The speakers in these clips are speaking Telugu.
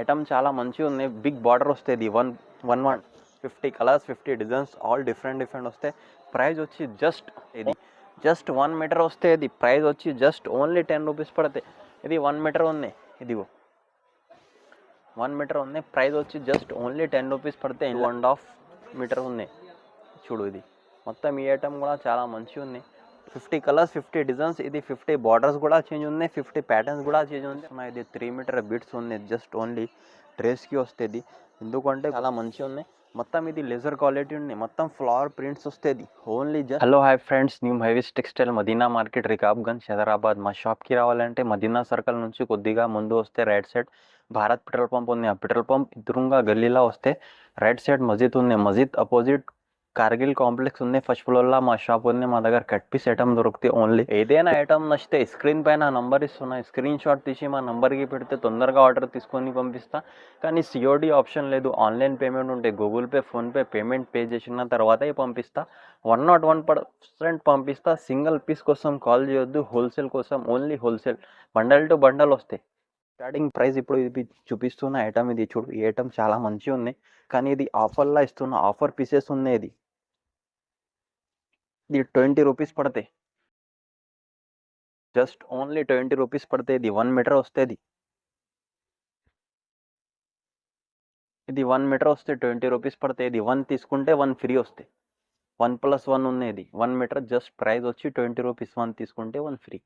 ఐటమ్ చాలా మంచిగా ఉంది. బిగ్ బార్డర్ వస్తుంది. 50 కలర్స్ 50 డిజైన్స్ ఆల్ డిఫరెంట్ వస్తాయి. ప్రైస్ వచ్చి జస్ట్ 1 మీటర్ వస్తే ఇది ప్రైస్ వచ్చి జస్ట్ ఓన్లీ 10 రూపీస్ పడతాయి. ఇది 1 మీటర్ ఉంది. ఇదిగో 1 మీటర్ ఉంది. ప్రైస్ వచ్చి జస్ట్ ఓన్లీ 10 రూపీస్ పడతాయి. 2.5 మీటర్ ఉంది. చూడు ఇది మొత్తం ఈ ఐటమ్ కూడా చాలా మంచిగా ఉంది. 50 కలర్స్ 50 డిజైన్స్. ఇది 50 బార్డర్స్ కూడా చేంజ్ ఉన్నాయి. 50 ప్యాటర్న్స్ కూడా చేంజ్ ఉంది. ఇది 3 మీటర్ బిట్స్ ఉంది. జస్ట్ ఓన్లీ డ్రెస్కి వస్తుంది. ఎందుకంటే చాలా మంచిగా ఉన్నాయి. మొత్తం ఇది లెజర్ క్వాలిటీ ఉంది. మొత్తం ఫ్లవర్ ప్రింట్స్ వస్తుంది. Only hello hi friends, new highways textile Madina market Rikabganj Hyderabad. మా షాప్కి రావాలంటే మదీనా సర్కిల్ నుంచి కొద్దిగా ముందు వస్తే right side Bharat petrol pump ఉంది. ఆ పెట్రోల్ పంప్ ఎదురుగా గల్లీలో వస్తే రైట్ సైడ్ మస్జిద్ ఉంది. మస్జిద్ అపోజిట్ కార్గిల్ కాంప్లెక్స్ ఉంది. ఫస్ట్ ఫ్లోర్లో మా షాప్ ఉంది. మా దగ్గర కట్ పీస్ ఐటమ్ దొరుకుతాయి. ఓన్లీ ఏదైనా ఐటమ్ నచ్చితే స్క్రీన్ పైన నంబర్ ఇస్తున్నాయి. స్క్రీన్ షాట్ తీసి మా నంబర్కి పెడితే తొందరగా ఆర్డర్ తీసుకొని పంపిస్తా. కానీ సిఓడి ఆప్షన్ లేదు. ఆన్లైన్ పేమెంట్ ఉంటే Google Pay PhonePe payment pay చేసిన తర్వాతే పంపిస్తా. 101% పంపిస్తా. సింగిల్ పీస్ కోసం కాల్ చేయొద్దు. హోల్సేల్ కోసం only wholesale. Bundle to bundle వస్తాయి. స్టార్టింగ్ ప్రైస్ ఇప్పుడు ఇది చూపిస్తున్న ఐటమ్ ఇది చూడు. ఈ ఐటమ్ చాలా మంచిగా ఉంది. కానీ ఇది ఆఫర్లో ఇస్తున్న ఆఫర్ పీసెస్ ఉన్నాయి. ఇది 20 రూపీస్ పడతాయి. జస్ట్ ఓన్లీ 20 రూపీస్ పడతాయి. ఇది 1 మీటర్ వస్తుంది. ఇది 1 మీటర్ వస్తే 20 రూపీస్ పడతాయి. ఇది 1 తీసుకుంటే 1 ఫ్రీ వస్తాయి. 1+1 ఉన్నాయి. 1 మీటర్ జస్ట్ ప్రైస్ వచ్చి 20 రూపీస్. 1 తీసుకుంటే 1 ఫ్రీ.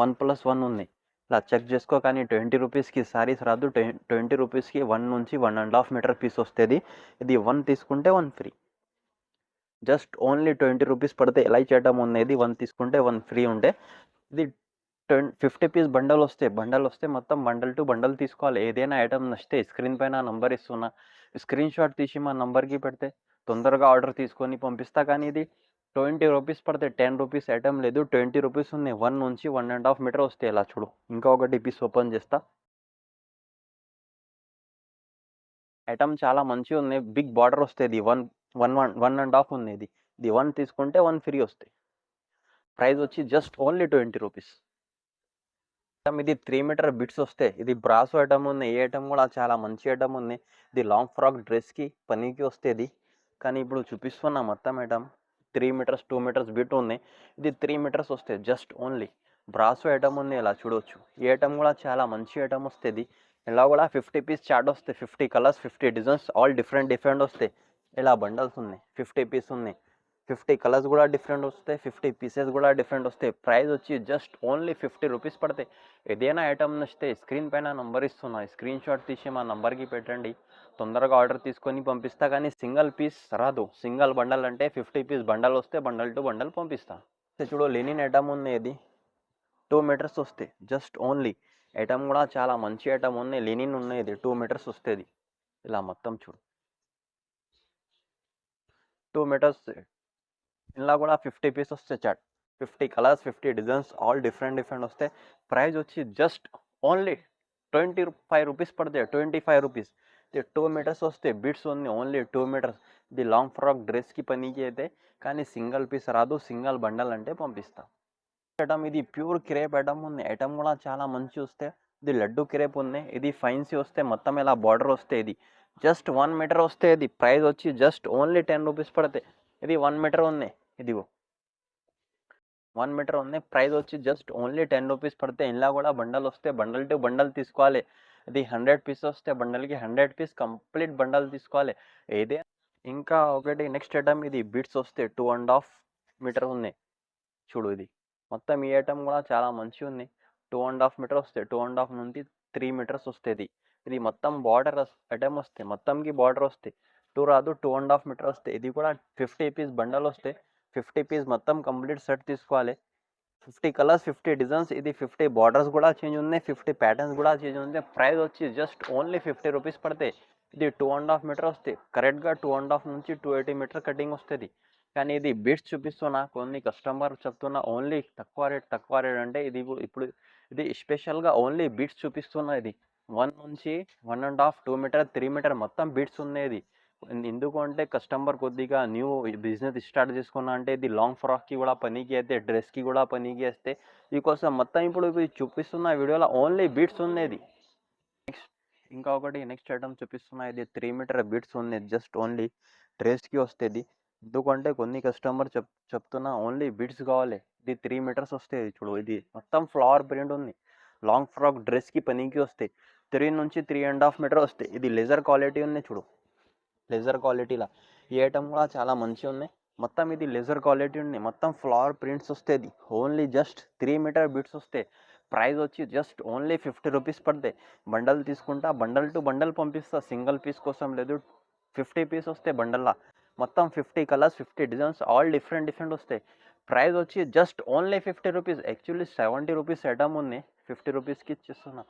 1+1 ఉన్నాయి. ఇలా చెక్ చేసుకో. కానీ 20 రూపీస్కి సారీస్ రాదు. 20 రూపీస్కి 1 నుంచి 1.5 మీటర్ పీస్ వస్తుంది. ఇది 1 తీసుకుంటే 1 ఫ్రీ. జస్ట్ ఓన్లీ 20 రూపీస్ పడితే ఎలా చేయడం ఉంది. 1 తీసుకుంటే 1 ఫ్రీ ఉంటే ఇది 50 పీస్ బండల్ వస్తే మొత్తం బండల్ టు బండల్ తీసుకోవాలి. ఏదైనా ఐటమ్ నచ్చితే స్క్రీన్ పైన నంబర్ ఇస్తున్నా. స్క్రీన్ షాట్ తీసి మా నంబర్కి పెడితే తొందరగా ఆర్డర్ తీసుకొని పంపిస్తా. కానీ ఇది 20 రూపీస్ పడితే 10 రూపీస్ ఐటమ్ లేదు. 20 రూపీస్ ఉంది. 1 నుంచి 1.5 మీటర్ వస్తాయి. ఇలా చూడు. ఇంకా ఒకటి పీస్ ఓపెన్ చేస్తా. ఐటమ్ చాలా మంచిగా ఉంది. బిగ్ బార్డర్ వస్తుంది. 1.5 ఉంది. ఇది 1 తీసుకుంటే 1 ఫ్రీ వస్తాయి. ప్రైస్ వచ్చి జస్ట్ ఓన్లీ 20 రూపీస్. ఇది 3 మీటర్ బిట్స్ వస్తాయి. ఇది బ్రాస్ ఐటమ్ ఉంది. ఈ ఐటమ్ కూడా చాలా మంచి ఐటమ్ ఉంది. ఇది లాంగ్ ఫ్రాక్ డ్రెస్కి పనికి వస్తుంది. కానీ ఇప్పుడు చూపిస్తున్న మొత్తం ఐటమ్ 3 మీటర్స్ 2 మీటర్స్ బిట్ ఉంది. ఇది 3 మీటర్స్ వస్తాయి. జస్ట్ ఓన్లీ బ్రాస్ ఐటమ్ ఉంది. ఇలా చూడవచ్చు. ఈ ఐటమ్ కూడా చాలా మంచి ఐటమ్ వస్తుంది. ఇలా కూడా 50 పీస్ చార్ట్ వస్తాయి. 50 కలర్స్ 50 డిజైన్స్ ఆల్ డిఫరెంట్ వస్తాయి. ఇలా బండల్స్ ఉన్నాయి. 50 పీస్ ఉన్నాయి. 50 కలర్స్ కూడా డిఫరెంట్ వస్తాయి. 50 పీసెస్ కూడా డిఫరెంట్ వస్తాయి. ప్రైస్ వచ్చి జస్ట్ ఓన్లీ 50 రూపీస్ పడతాయి. ఏదైనా ఐటమ్ నచ్చితే స్క్రీన్ పైన నంబర్ ఇస్తున్నా. స్క్రీన్ షాట్ తీసి మా నంబర్కి పెట్టండి. తొందరగా ఆర్డర్ తీసుకొని పంపిస్తా. కానీ సింగిల్ పీస్ రాదు. సింగిల్ బండల్ అంటే 50 పీస్ బండల్ వస్తే బండల్ టు బండల్ పంపిస్తా. చూడు లెనిన్ ఐటమ్ ఉంది. ఇది 2 మీటర్స్ వస్తాయి. జస్ట్ ఓన్లీ ఐటమ్ కూడా చాలా మంచి ఐటమ్ ఉంది. లెనిన్ ఉన్నాయి. ఇది 2 మీటర్స్ వస్తుంది. ఇలా మొత్తం చూడు 2 మీటర్స్. ఇలా కూడా 50 పీస్ వస్తాయి చాట్. 50 కలర్స్ 50 డిజైన్స్ ఆల్ డిఫరెంట్ వస్తాయి. ప్రైస్ వచ్చి జస్ట్ ఓన్లీ 25 రూపీస్ పడతాయి. 25 రూపీస్. ఇది 2 మీటర్స్ వస్తాయి. బిట్స్ ఉంది. Only 2 metres. ఇది లాంగ్ ఫ్రాక్ డ్రెస్కి పనికి అయితే. కానీ సింగిల్ పీస్ రాదు. సింగిల్ బండల్ అంటే పంపిస్తా. ఐటమ్ ఇది ప్యూర్ క్రేప్ ఐటమ్ ఉంది. ఐటమ్ కూడా చాలా మంచి వస్తాయి. ఇది లడ్డు క్రేప్ ఉంది. ఇది ఫైన్సీ వస్తే మొత్తం ఇలా బార్డర్ వస్తే ఇది జస్ట్ 1 మీటర్ వస్తే ఇది ప్రైస్ వచ్చి జస్ట్ ఓన్లీ 10 రూపీస్ పడతాయి. ఇది 1 మీటర్ ఉంది. ఇదిగో 1 మీటర్ ఉంది. ప్రైస్ వచ్చి జస్ట్ ఓన్లీ 10 రూపీస్ పడతాయి. ఇలా కూడా బండల్ వస్తే బండల్ టు బండల్ తీసుకోవాలి. ఇది 100 పీస్ వస్తే బండల్కి 100 పీస్ కంప్లీట్ బండల్ తీసుకోవాలి. ఏదే ఇంకా ఒకటి నెక్స్ట్ ఐటమ్ ఇది బిట్స్ వస్తే 2.5 మీటర్ ఉంది. చూడు ఇది మొత్తం ఈ ఐటమ్ కూడా చాలా మంచిగా ఉంది. 2.5 మీటర్ వస్తాయి. 2.5 నుండి 3 మీటర్స్ వస్తుంది. ఇది మొత్తం బార్డర్ ఐటమ్ వస్తాయి. మొత్తంకి బార్డర్ వస్తాయి. 2 రాదు. 2.5 మీటర్ వస్తాయి. ఇది కూడా 50 పీస్ బండల్ వస్తాయి. 50 పీస్ మొత్తం కంప్లీట్ సెట్ తీసుకోవాలి. 50 కలర్స్ 50 డిజైన్స్. ఇది 50 బార్డర్స్ కూడా చేంజ్ ఉన్నాయి. 50 ప్యాటర్న్స్ కూడా చేంజ్ ఉంది. ప్రైస్ వచ్చి జస్ట్ ఓన్లీ 50 రూపీస్ పడతాయి. ఇది 2.5 మీటర్ వస్తాయి. కరెక్ట్గా 2.5 నుంచి 280 మీటర్ కటింగ్ వస్తుంది. కానీ ఇది బిట్స్ చూపిస్తున్నా. కొన్ని కస్టమర్ చెప్తున్నా ఓన్లీ తక్కువ రేట్ అంటే ఇది ఇప్పుడు ఇది స్పెషల్గా ఓన్లీ బిట్స్ చూపిస్తున్నా. ఇది 1 నుంచి 1.5 2 మీటర్ 3 మీటర్ మొత్తం బిట్స్ ఉన్నాయి. ఎందుకు అంటే కస్టమర్ కొద్దిగా న్యూ బిజినెస్ స్టార్ట్ చేసుకున్నా అంటే ఇది లాంగ్ ఫ్రాక్కి కూడా పనికి అయితే, డ్రెస్కి కూడా పనికి వేస్తే దీనికోసం మొత్తం ఇప్పుడు చూపిస్తున్న వీడియోలో ఓన్లీ బిట్స్ ఉన్నాయి. నెక్స్ట్ ఇంకా ఒకటి నెక్స్ట్ ఐటమ్ చూపిస్తున్నా, ఇది 3 మీటర్ బిట్స్ ఉంది, జస్ట్ ఓన్లీ డ్రెస్కి వస్తుంది. ఎందుకంటే కొన్ని కస్టమర్ చెప్తున్నా ఓన్లీ బిట్స్ కావాలి, ఇది 3 మీటర్స్ వస్తాయి. చూడు ఇది మొత్తం ఫ్లవర్ ప్రింట్ ఉంది, లాంగ్ ఫ్రాక్ డ్రెస్కి పనికి వస్తాయి. 3 నుంచి 3.5 మీటర్ వస్తాయి. ఇది లెజర్ క్వాలిటీ ఉంది, చూడు లెజర్ క్వాలిటీలా. ఈ ఐటమ్ కూడా చాలా మంచిగా ఉన్నాయి. మొత్తం ఇది లెజర్ క్వాలిటీ ఉంది, మొత్తం ఫ్లవర్ ప్రింట్స్ వస్తుంది. ఓన్లీ జస్ట్ 3 మీటర్ బిట్స్ వస్తాయి. ప్రైస్ వచ్చి జస్ట్ ఓన్లీ 50 రూపీస్ పడతాయి. బండల్ తీసుకుంటా, బండల్ టు బండల్ పంపిస్తా, సింగిల్ పీస్ కోసం లేదు. 50 పీస్ వస్తాయి బండల్లా, మొత్తం 50 కలర్స్ 50 డిజైన్స్ ఆల్ డిఫరెంట్ వస్తాయి. ప్రైస్ వచ్చి just only 50 rupees. Actually 70 rupees item ఉంది, 50 రూపీస్కి ఇచ్చేస్తున్నా.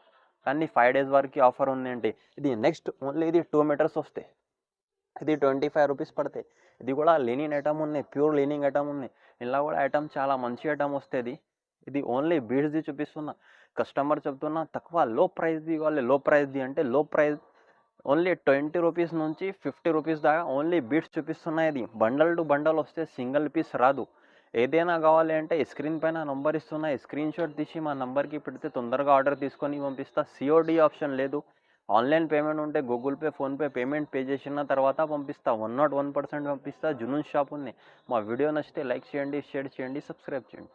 కానీ 5 డేస్ వరకు ఆఫర్ ఉంది ఏంటి. ఇది నెక్స్ట్ ఓన్లీ ఇది 2 మీటర్స్ వస్తాయి, ఇది 25 రూపీస్ పడతాయి. ఇది కూడా లీనింగ్ ఐటమ్ ఉంది, ప్యూర్ లీనింగ్ ఐటమ్ ఉంది. ఇలా కూడా ఐటమ్ చాలా మంచి ఐటమ్ వస్తుంది. ఇది ఓన్లీ బీడ్స్ది చూపిస్తున్నా. కస్టమర్ చెప్తున్నా తక్కువ లో ప్రైస్ది కావాలి, లో ప్రైస్ది అంటే లో ప్రైస్ ఓన్లీ 20 రూపీస్ నుంచి 50 రూపీస్ దాకా ఓన్లీ బీడ్స్ చూపిస్తున్నాయి. ఇది బండల్ టు బండల్ వస్తే సింగిల్ పీస్ రాదు. ఏదైనా కావాలి అంటే స్క్రీన్ పైన నంబర్ ఇస్తున్నా, స్క్రీన్ షాట్ తీసి మా నంబర్కి పెడితే తొందరగా ఆర్డర్ తీసుకొని పంపిస్తా. సిఓడి ఆప్షన్ లేదు, ఆన్లైన్ పేమెంట్ ఉంటే Google Pay PhonePe payment pay చేసిన తర్వాత పంపిస్తా. 101% పంపిస్తా. జునూన్ షాప్ ఉంది. మా వీడియో నచ్చితే లైక్ చేయండి, షేర్ చేయండి, సబ్స్క్రైబ్ చేయండి.